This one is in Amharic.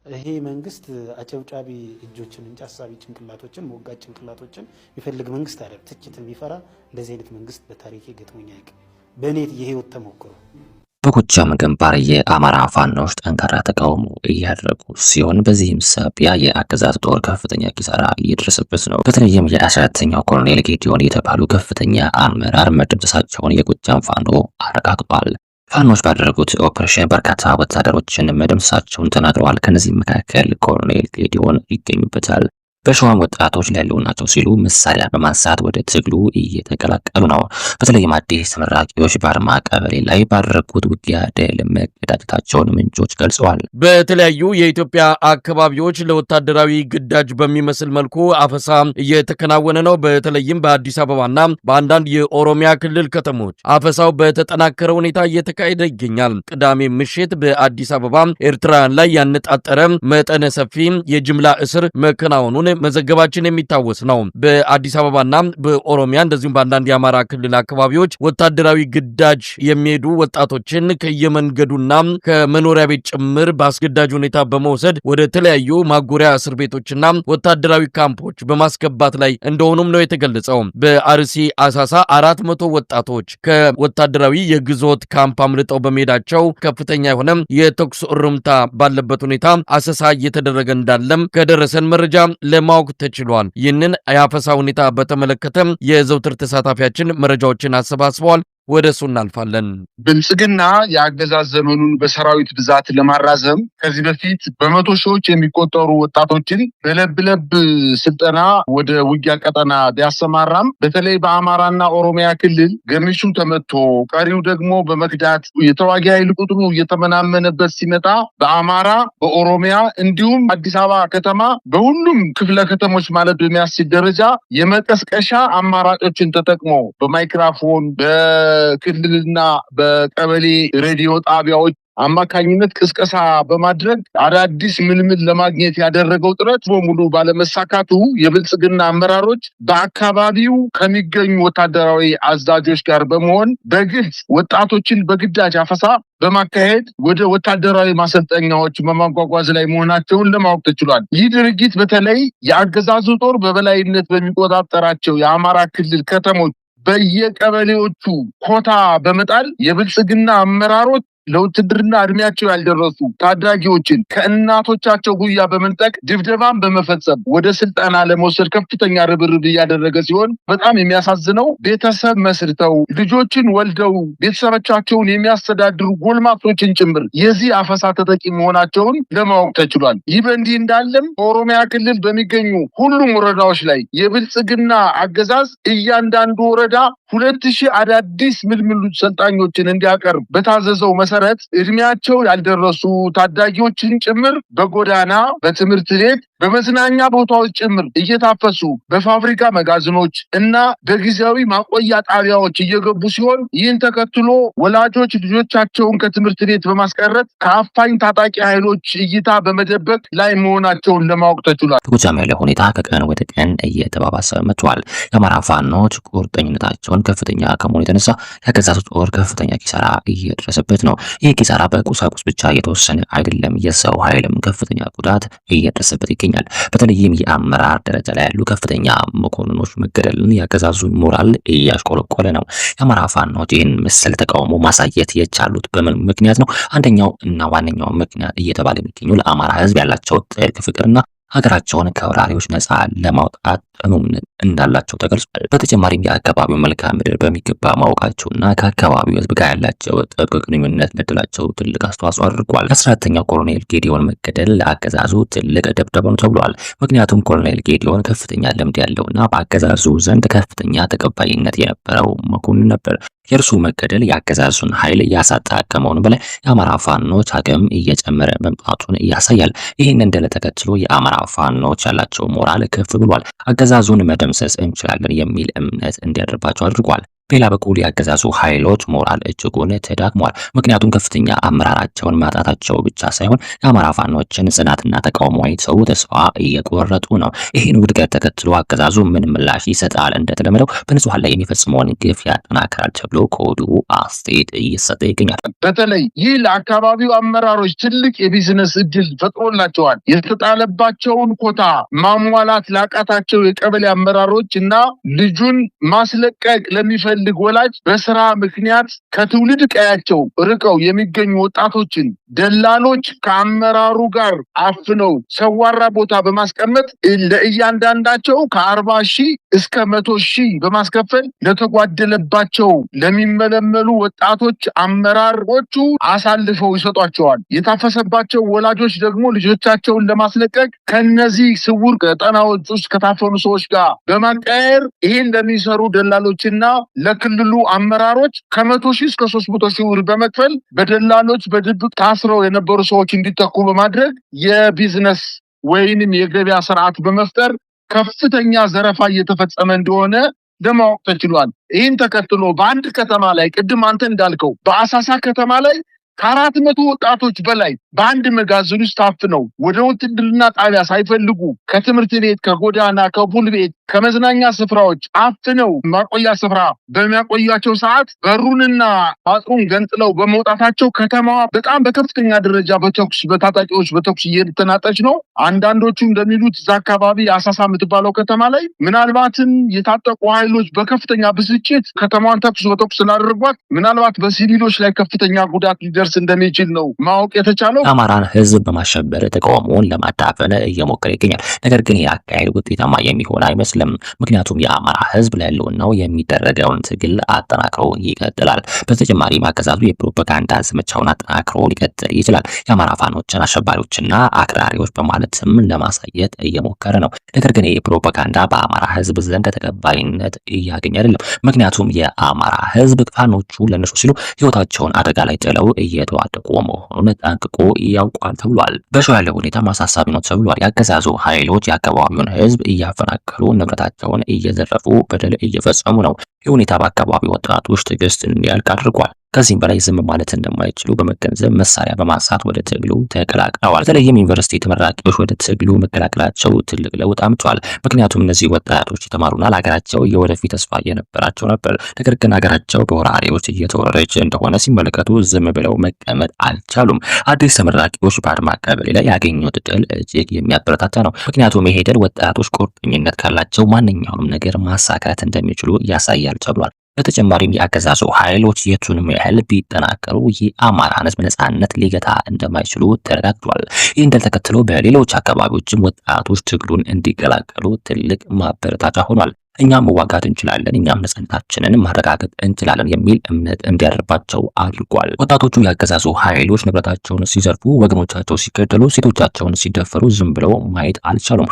ይሄ መንግስት አጨብጫቢ እጆችን እንጂ አሳቢ ጭንቅላቶችን ሞጋጭ ጭንቅላቶችን የሚፈልግ መንግስት አይደለም። ትችት የሚፈራ እንደዚህ አይነት መንግስት በታሪክ ገጥሞኝ አያውቅም። በእኔ የህይወት ተሞክሮ በጎጃም ግንባር የአማራ ፋኖች ጠንካራ ተቃውሞ እያደረጉ ሲሆን በዚህም ሳቢያ የአገዛዝ ጦር ከፍተኛ ኪሳራ እየደረሰበት ነው። በተለይም የ14ኛው ኮሎኔል ጌዲዮን የተባሉ ከፍተኛ አመራር መደምሰሳቸውን የጎጃም ፋኖ አረጋግጧል። ፋኖች ባደረጉት ኦፕሬሽን በርካታ ወታደሮችን መደምሰሳቸውን ተናግረዋል። ከነዚህ መካከል ኮሎኔል ጌዲዮን ይገኙበታል። በሸዋም ወጣቶች ለህልውናቸው ሲሉ መሳሪያ በማንሳት ወደ ትግሉ እየተቀላቀሉ ነው። በተለይም አዲስ ተመራቂዎች በአርማ ቀበሌ ላይ ባደረጉት ውጊያ ድል መቀዳጀታቸውን ምንጮች ገልጸዋል። በተለያዩ የኢትዮጵያ አካባቢዎች ለወታደራዊ ግዳጅ በሚመስል መልኩ አፈሳ እየተከናወነ ነው። በተለይም በአዲስ አበባና በአንዳንድ የኦሮሚያ ክልል ከተሞች አፈሳው በተጠናከረ ሁኔታ እየተካሄደ ይገኛል። ቅዳሜ ምሽት በአዲስ አበባ ኤርትራውያን ላይ ያነጣጠረ መጠነ ሰፊ የጅምላ እስር መከናወኑን መዘገባችን የሚታወስ ነው። በአዲስ አበባና በኦሮሚያ እንደዚሁም በአንዳንድ የአማራ ክልል አካባቢዎች ወታደራዊ ግዳጅ የሚሄዱ ወጣቶችን ከየመንገዱና ከመኖሪያ ቤት ጭምር በአስገዳጅ ሁኔታ በመውሰድ ወደ ተለያዩ ማጎሪያ እስር ቤቶችና ወታደራዊ ካምፖች በማስገባት ላይ እንደሆኑም ነው የተገለጸው። በአርሲ አሳሳ 400 ወጣቶች ከወታደራዊ የግዞት ካምፕ አምልጠው በመሄዳቸው ከፍተኛ የሆነ የተኩስ እርምታ ባለበት ሁኔታ አሰሳ እየተደረገ እንዳለም ከደረሰን መረጃ ለማወቅ ተችሏል። ይህንን የአፈሳ ሁኔታ በተመለከተ የዘውትር ተሳታፊያችን መረጃዎችን አሰባስበዋል። ወደ እሱ እናልፋለን። ብልጽግና የአገዛዝ ዘመኑን በሰራዊት ብዛት ለማራዘም ከዚህ በፊት በመቶ ሺዎች የሚቆጠሩ ወጣቶችን በለብ ስልጠና ወደ ውጊያ ቀጠና ቢያሰማራም በተለይ በአማራና ኦሮሚያ ክልል ገሚሱ ተመቶ ቀሪው ደግሞ በመክዳት የተዋጊ ኃይል ቁጥሩ እየተመናመነበት ሲመጣ በአማራ በኦሮሚያ እንዲሁም አዲስ አበባ ከተማ በሁሉም ክፍለ ከተሞች ማለት በሚያስችል ደረጃ የመቀስቀሻ አማራጮችን ተጠቅሞ በማይክራፎን በክልልና በቀበሌ ሬዲዮ ጣቢያዎች አማካኝነት ቅስቀሳ በማድረግ አዳዲስ ምልምል ለማግኘት ያደረገው ጥረት በሙሉ ባለመሳካቱ የብልጽግና አመራሮች በአካባቢው ከሚገኙ ወታደራዊ አዛዦች ጋር በመሆን በግልጽ ወጣቶችን በግዳጅ አፈሳ በማካሄድ ወደ ወታደራዊ ማሰልጠኛዎች በማጓጓዝ ላይ መሆናቸውን ለማወቅ ተችሏል። ይህ ድርጊት በተለይ የአገዛዙ ጦር በበላይነት በሚቆጣጠራቸው የአማራ ክልል ከተሞች በየቀበሌዎቹ ኮታ በመጣል የብልጽግና አመራሮች ለውትድርና እድሜያቸው ያልደረሱ ታዳጊዎችን ከእናቶቻቸው ጉያ በመንጠቅ ድብደባን በመፈጸም ወደ ስልጠና ለመውሰድ ከፍተኛ ርብርብ እያደረገ ሲሆን በጣም የሚያሳዝነው ቤተሰብ መስርተው ልጆችን ወልደው ቤተሰቦቻቸውን የሚያስተዳድሩ ጎልማሶችን ጭምር የዚህ አፈሳ ተጠቂ መሆናቸውን ለማወቅ ተችሏል። ይህ በእንዲህ እንዳለም በኦሮሚያ ክልል በሚገኙ ሁሉም ወረዳዎች ላይ የብልጽግና አገዛዝ እያንዳንዱ ወረዳ 2000 አዳዲስ ምልምሉ ሰልጣኞችን እንዲያቀርብ በታዘዘው መሰረት እድሜያቸው ያልደረሱ ታዳጊዎችን ጭምር በጎዳና በትምህርት ቤት በመዝናኛ ቦታዎች ጭምር እየታፈሱ በፋብሪካ መጋዘኖች እና በጊዜያዊ ማቆያ ጣቢያዎች እየገቡ ሲሆን ይህን ተከትሎ ወላጆች ልጆቻቸውን ከትምህርት ቤት በማስቀረት ከአፋኝ ታጣቂ ኃይሎች እይታ በመደበቅ ላይ መሆናቸውን ለማወቅ ተችሏል። በጎጃም ያለው ሁኔታ ከቀን ወደ ቀን እየተባባሰ መጥቷል። የአማራ ፋኖች ቁርጠኝነታቸውን ከፍተኛ ከመሆኑ የተነሳ የአገዛዙ ጦር ከፍተኛ ኪሳራ እየደረሰበት ነው። ይህ ኪሳራ በቁሳቁስ ብቻ የተወሰነ አይደለም። የሰው ኃይልም ከፍተኛ ጉዳት እየደረሰበት ይገኛል። በተለይም የአመራር ደረጃ ላይ ያሉ ከፍተኛ መኮንኖች መገደልን የአገዛዙን ሞራል እያሽቆለቆለ ነው። የአማራ ፋኖች ይህን መሰል ተቃውሞ ማሳየት የቻሉት በምን ምክንያት ነው? አንደኛው እና ዋነኛው ምክንያት እየተባለ የሚገኘው ለአማራ ሕዝብ ያላቸው ጥልቅ ፍቅርና ሀገራቸውን ከወራሪዎች ነፃ ለማውጣት እምነት እንዳላቸው ተገልጿል። በተጨማሪም የአካባቢው መልክዓ ምድር በሚገባ ማወቃቸውና ከአካባቢው ህዝብ ጋር ያላቸው ጥብቅ ግንኙነት ለድላቸው ትልቅ አስተዋጽኦ አድርጓል። የ14ኛው ኮሎኔል ጌዲዮን መገደል ለአገዛዙ ትልቅ ድብደባ ነው ተብሏል። ምክንያቱም ኮሎኔል ጌዲዮን ከፍተኛ ልምድ ያለውና በአገዛዙ ዘንድ ከፍተኛ ተቀባይነት የነበረው መኮንን ነበር። የእርሱ መገደል የአገዛዙን ኃይል እያሳጣ ከመሆኑ በላይ የአማራ ፋኖች አቅም እየጨመረ መምጣቱን ያሳያል። ይህንን ድል ተከትሎ የአማራ ፋኖች ያላቸው ሞራል ከፍ ብሏል። አገዛዙን መደምሰስ እንችላለን የሚል እምነት እንዲያድርባቸው አድርጓል። በሌላ በኩል የአገዛዙ ኃይሎች ሞራል እጅጉን ተዳክሟል። ምክንያቱም ከፍተኛ አመራራቸውን ማጣታቸው ብቻ ሳይሆን የአማራ ፋኖችን ጽናትና ተቃውሞ አይተው ተስፋ እየቆረጡ ነው። ይህን ውድቀት ተከትሎ አገዛዙ ምን ምላሽ ይሰጣል? እንደተለመደው በንጹሃን ላይ የሚፈጽመውን ግፍ ያጠናክራል ተብሎ ከወዲሁ አስተያየት እየሰጠ ይገኛል። በተለይ ይህ ለአካባቢው አመራሮች ትልቅ የቢዝነስ እድል ፈጥሮላቸዋል። የተጣለባቸውን ኮታ ማሟላት ላቃታቸው የቀበሌ አመራሮች እና ልጁን ማስለቀቅ ለሚፈልግ ወላጅ በስራ ምክንያት ከትውልድ ቀያቸው ርቀው የሚገኙ ወጣቶችን ደላሎች ከአመራሩ ጋር አፍነው ሰዋራ ቦታ በማስቀመጥ ለእያንዳንዳቸው ከ40 ሺህ እስከ 100 ሺህ በማስከፈል ለተጓደለባቸው ለሚመለመሉ ወጣቶች አመራሮቹ አሳልፈው ይሰጧቸዋል። የታፈሰባቸው ወላጆች ደግሞ ልጆቻቸውን ለማስለቀቅ ከነዚህ ስውር ቀጠናዎች ውስጥ ከታፈኑ ሰዎች ጋር በማቀያየር ይህን ለሚሰሩ ደላሎችና ለክልሉ አመራሮች ከ100 ሺህ እስከ 300 ሺህ ብር በመክፈል በደላሎች በድብቅ ታስረው የነበሩ ሰዎች እንዲተኩ በማድረግ የቢዝነስ ወይንም የገበያ ስርዓት በመፍጠር ከፍተኛ ዘረፋ እየተፈጸመ እንደሆነ ለማወቅ ተችሏል። ይህን ተከትሎ በአንድ ከተማ ላይ ቅድም አንተ እንዳልከው በአሳሳ ከተማ ላይ ከ400 ወጣቶች በላይ በአንድ መጋዘን ውስጥ ታፍነው ወደ ውትድርና ጣቢያ ሳይፈልጉ ከትምህርት ቤት፣ ከጎዳና፣ ከፑል ቤት፣ ከመዝናኛ ስፍራዎች አፍነው ማቆያ ስፍራ በሚያቆያቸው ሰዓት በሩንና አጥሩን ገንጥለው በመውጣታቸው ከተማዋ በጣም በከፍተኛ ደረጃ በታጣቂዎች በተኩስ እየተናጠች ነው። አንዳንዶቹ እንደሚሉት እዛ አካባቢ አሳሳ የምትባለው ከተማ ላይ ምናልባትም የታጠቁ ኃይሎች በከፍተኛ ብስጭት ከተማዋን ተኩስ በተኩስ ስላደረጓት ምናልባት በሲቪሎች ላይ ከፍተኛ ጉዳት ሊደርስ እንደሚችል ነው ማወቅ የተቻለው። የአማራን ህዝብ በማሸበር ተቃውሞውን ለማዳፈን እየሞከረ ይገኛል። ነገር ግን ይህ አካሄድ ውጤታማ የሚሆን አይመስልም። ምክንያቱም የአማራ ህዝብ ለህልውናው የሚደረገውን ትግል አጠናክሮ ይቀጥላል። በተጨማሪም አገዛዙ የፕሮፓጋንዳ ዘመቻውን አጠናክሮ ሊቀጥል ይችላል። የአማራ ፋኖችን አሸባሪዎችና አክራሪዎች በማለትም ለማሳየት እየሞከረ ነው። ነገር ግን ይህ ፕሮፓጋንዳ በአማራ ህዝብ ዘንድ ተቀባይነት እያገኘ አይደለም። ምክንያቱም የአማራ ህዝብ ፋኖቹ ለነሱ ሲሉ ህይወታቸውን አደጋ ላይ ጥለው እየተዋደቁ መሆኑን ጠንቅቆ ያውቋል ተብሏል። በሸዋ ያለው ሁኔታ ማሳሳቢ ነው ተብሏል። ያገዛዙ ኃይሎች የአካባቢውን ህዝብ እያፈናቀሉ ንብረታቸውን እየዘረፉ በደል እየፈጸሙ ነው። ይህ ሁኔታ በአካባቢው ወጣቶች ትዕግስት እንዲያልቅ አድርጓል። ከዚህም በላይ ዝም ማለት እንደማይችሉ በመገንዘብ መሳሪያ በማንሳት ወደ ትግሉ ተቀላቅለዋል። በተለይም ዩኒቨርሲቲ ተመራቂዎች ወደ ትግሉ መቀላቀላቸው ትልቅ ለውጥ አምጥቷል። ምክንያቱም እነዚህ ወጣቶች የተማሩና ለሀገራቸው የወደፊት ተስፋ የነበራቸው ነበር። ነገር ግን ሀገራቸው በወራሪዎች እየተወረረች እንደሆነ ሲመለከቱ ዝም ብለው መቀመጥ አልቻሉም። አዲስ ተመራቂዎች በአድማ ቀበሌ ላይ ያገኙት ድል እጅግ የሚያበረታታ ነው። ምክንያቱም ይሄ ድል ወጣቶች ቁርጠኝነት ካላቸው ማንኛውንም ነገር ማሳካት እንደሚችሉ ያሳያል ተብሏል። በተጨማሪም የአገዛዙ ኃይሎች የቱንም ያህል ቢጠናከሩ የአማራን ህዝብ ነጻነት ሊገታ እንደማይችሉ ተረጋግጧል። ይህ እንደተከተለው በሌሎች አካባቢዎችም ወጣቶች ትግሉን እንዲቀላቀሉ ትልቅ ማበረታቻ ሆኗል። እኛም መዋጋት እንችላለን፣ እኛም ነጻነታችንን ማረጋገጥ እንችላለን የሚል እምነት እንዲያደርባቸው አድርጓል። ወጣቶቹ ያገዛዙ ኃይሎች ንብረታቸውን ሲዘርፉ፣ ወገኖቻቸው ሲገደሉ፣ ሴቶቻቸውን ሲደፈሩ ዝም ብለው ማየት አልቻሉም።